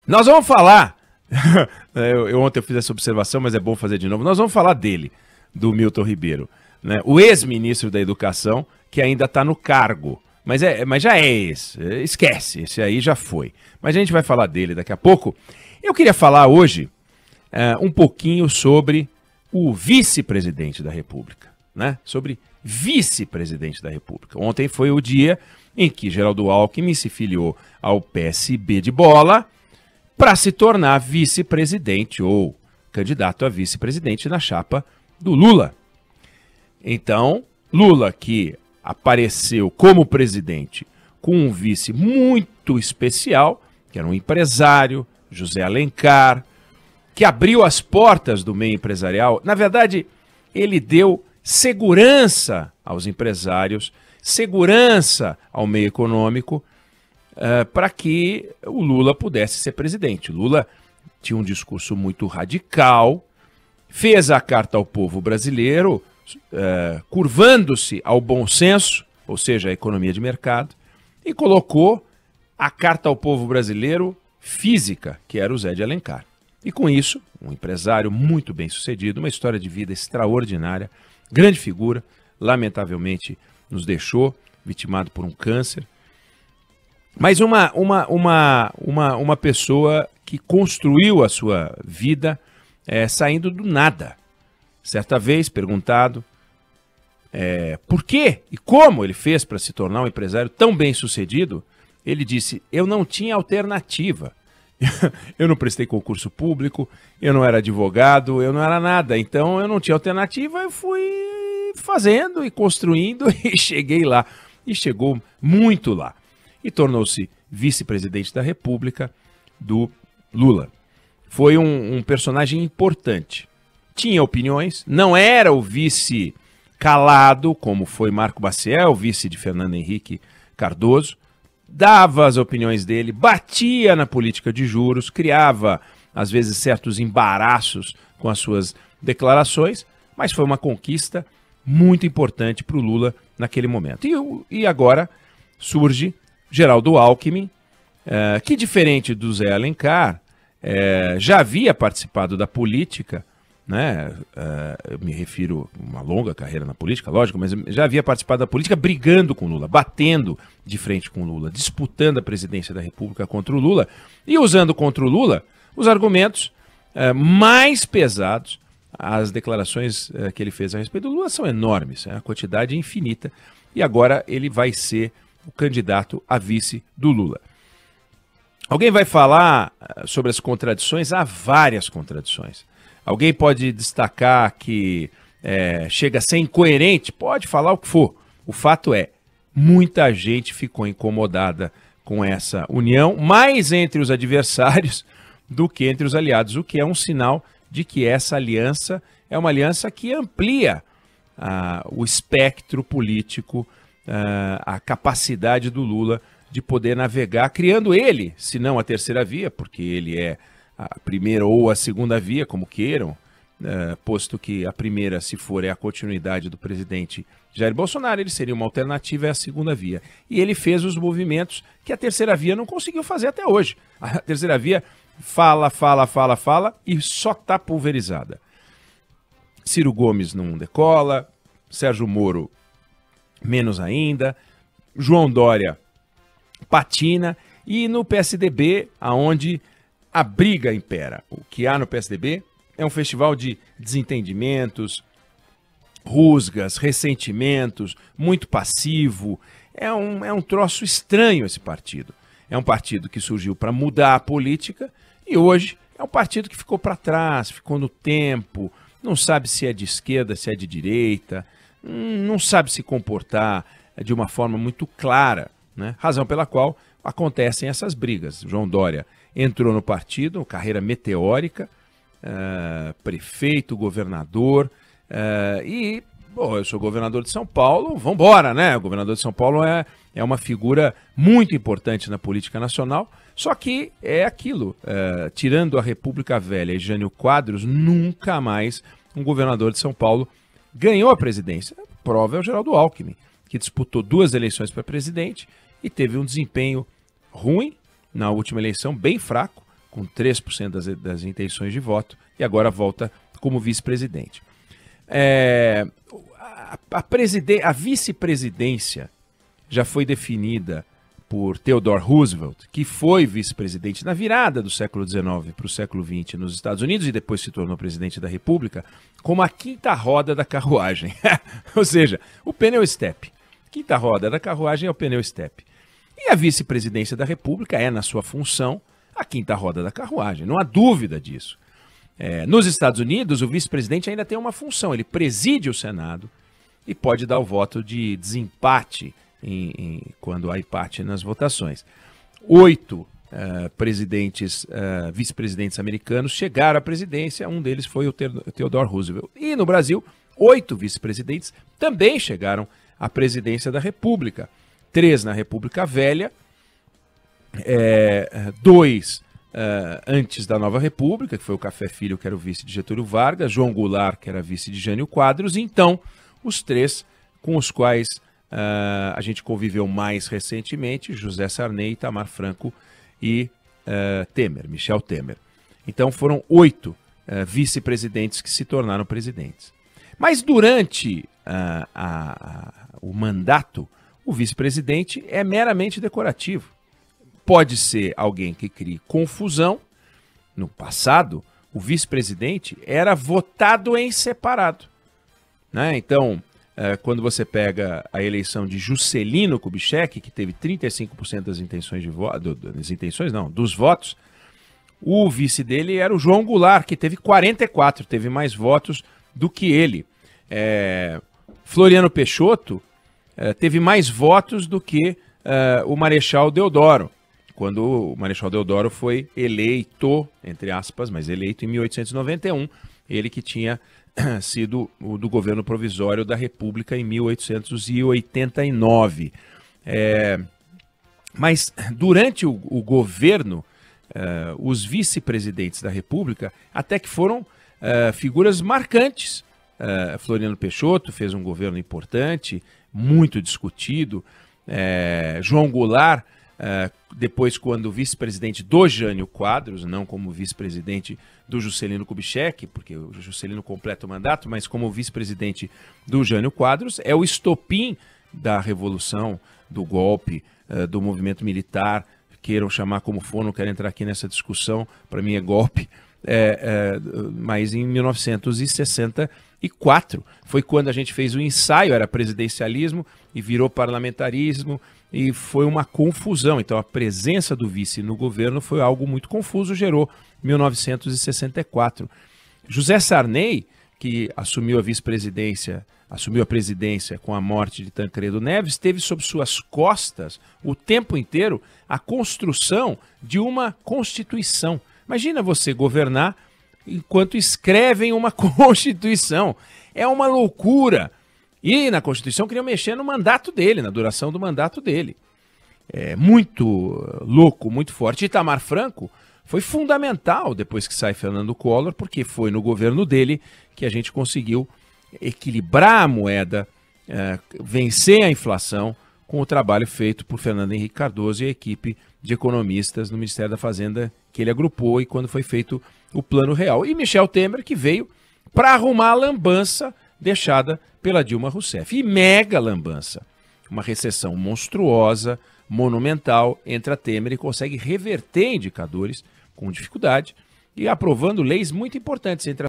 Nós vamos falar, ontem eu fiz essa observação, mas é bom fazer de novo, nós vamos falar dele, do Milton Ribeiro, né? O ex-ministro da Educação, que ainda está no cargo, mas já é esse, esquece, esse aí já foi. Mas a gente vai falar dele daqui a pouco. Eu queria falar hoje um pouquinho sobre o vice-presidente da República, né? Sobre vice-presidente da República. Ontem foi o dia em que Geraldo Alckmin se filiou ao PSB de bola para se tornar vice-presidente ou candidato a vice-presidente na chapa do Lula. Então, Lula, que apareceu como presidente com um vice muito especial, que era um empresário, José Alencar, que abriu as portas do meio empresarial. Na verdade, ele deu segurança aos empresários, segurança ao meio econômico, para que o Lula pudesse ser presidente. Lula tinha um discurso muito radical, fez a carta ao povo brasileiro, curvando-se ao bom senso, ou seja, a economia de mercado, e colocou a carta ao povo brasileiro física, que era o Zé de Alencar. E com isso, um empresário muito bem sucedido, uma história de vida extraordinária, grande figura, lamentavelmente nos deixou, vitimado por um câncer. Mas uma pessoa que construiu a sua vida saindo do nada. Certa vez, perguntado por que e como ele fez para se tornar um empresário tão bem sucedido, ele disse: eu não tinha alternativa. Eu não prestei concurso público, eu não era advogado, eu não era nada. Então eu não tinha alternativa, eu fui fazendo e construindo e cheguei lá. E chegou muito lá. E tornou-se vice-presidente da República do Lula. Foi um personagem importante. Tinha opiniões, não era o vice calado, como foi Marco Maciel, vice de Fernando Henrique Cardoso. Dava as opiniões dele, batia na política de juros, criava, às vezes, certos embaraços com as suas declarações, mas foi uma conquista muito importante para o Lula naquele momento. E agora surge Geraldo Alckmin, que, diferente do Zé Alencar, já havia participado da política, né? Eu me refiro a uma longa carreira na política, lógico, mas já havia participado da política brigando com o Lula, batendo de frente com o Lula, disputando a presidência da República contra o Lula e usando contra o Lula os argumentos mais pesados. As declarações que ele fez a respeito do Lula são enormes, a quantidade é infinita, e agora ele vai ser o candidato a vice do Lula. Alguém vai falar sobre as contradições? Há várias contradições. Alguém pode destacar que chega a ser incoerente? Pode falar o que for. O fato é, muita gente ficou incomodada com essa união, mais entre os adversários do que entre os aliados, o que é um sinal de que essa aliança é uma aliança que amplia o espectro político, a capacidade do Lula de poder navegar, criando ele, se não a terceira via, porque ele é a primeira ou a segunda via, como queiram, posto que a primeira, se for, é a continuidade do presidente Jair Bolsonaro, ele seria uma alternativa, é a segunda via. E ele fez os movimentos que a terceira via não conseguiu fazer até hoje. A terceira via fala e só está pulverizada. Ciro Gomes não decola, Sérgio Moro menos ainda, João Dória patina, e no PSDB, aonde a briga impera. O que há no PSDB é um festival de desentendimentos, rusgas, ressentimentos, muito passivo. É um troço estranho esse partido. É um partido que surgiu para mudar a política e hoje é um partido que ficou para trás, ficou no tempo, não sabe se é de esquerda, se é de direita, não sabe se comportar de uma forma muito clara, né? Razão pela qual acontecem essas brigas. João Dória entrou no partido, carreira meteórica, prefeito, governador, e eu sou governador de São Paulo, vamos embora, né? O governador de São Paulo é uma figura muito importante na política nacional, só que é aquilo, tirando a República Velha e Jânio Quadros, nunca mais um governador de São Paulo ganhou a presidência. A prova é o Geraldo Alckmin, que disputou 2 eleições para presidente e teve um desempenho ruim na última eleição, bem fraco, com 3% das intenções de voto, e agora volta como vice-presidente. A vice-presidência já foi definida por Theodore Roosevelt, que foi vice-presidente na virada do século XIX para o século XX nos Estados Unidos e depois se tornou presidente da República, como a quinta roda da carruagem. Ou seja, o pneu step. Quinta roda da carruagem é o pneu step. E a vice-presidência da República é, na sua função, a quinta roda da carruagem. Não há dúvida disso. Nos Estados Unidos, o vice-presidente ainda tem uma função. Ele preside o Senado e pode dar o voto de desempate quando há empate nas votações. 8 vice-presidentes americanos chegaram à presidência. Um deles foi o Theodore Roosevelt. E no Brasil, 8 vice-presidentes também chegaram à presidência da República. 3 na República Velha, 2 antes da Nova República, que foi o Café Filho, que era o vice de Getúlio Vargas, João Goulart, que era vice de Jânio Quadros, e então os 3 com os quais a gente conviveu mais recentemente, José Sarney, Itamar Franco e Michel Temer. Então foram 8 vice-presidentes que se tornaram presidentes. Mas durante o mandato, o vice-presidente é meramente decorativo. Pode ser alguém que crie confusão. No passado, o vice-presidente era votado em separado, né? Então, quando você pega a eleição de Juscelino Kubitschek, que teve 35% das intenções de voto, dos votos, o vice dele era o João Goulart, que teve 44%, teve mais votos do que ele. Floriano Peixoto teve mais votos do que o Marechal Deodoro, quando o Marechal Deodoro foi eleito, entre aspas, mas eleito em 1891, ele que tinha sido o do governo provisório da República em 1889. Mas durante o governo, os vice-presidentes da República até que foram figuras marcantes. Floriano Peixoto fez um governo importante, muito discutido. João Goulart, depois quando vice-presidente do Jânio Quadros, não como vice-presidente do Juscelino Kubitschek, porque o Juscelino completa o mandato, mas como vice-presidente do Jânio Quadros, é o estopim da revolução, do golpe, do movimento militar, queiram chamar como for, não quero entrar aqui nessa discussão, para mim é golpe, mas em 1964 foi quando a gente fez o ensaio, era presidencialismo e virou parlamentarismo, e foi uma confusão. Então a presença do vice no governo foi algo muito confuso, gerou 1964. José Sarney, que assumiu a vice-presidência, assumiu a presidência com a morte de Tancredo Neves, teve sob suas costas o tempo inteiro a construção de uma Constituição. Imagina você governar enquanto escrevem uma Constituição. É uma loucura. E na Constituição queriam mexer no mandato dele, na duração do mandato dele. É muito louco, muito forte. Itamar Franco foi fundamental depois que sai Fernando Collor, porque foi no governo dele que a gente conseguiu equilibrar a moeda, vencer a inflação com o trabalho feito por Fernando Henrique Cardoso e a equipe de economistas no Ministério da Fazenda que ele agrupou e quando foi feito o Plano Real. E Michel Temer, que veio para arrumar a lambança deixada pela Dilma Rousseff. E mega lambança. Uma recessão monstruosa, monumental, entra Temer e consegue reverter indicadores com dificuldade e aprovando leis muito importantes, entre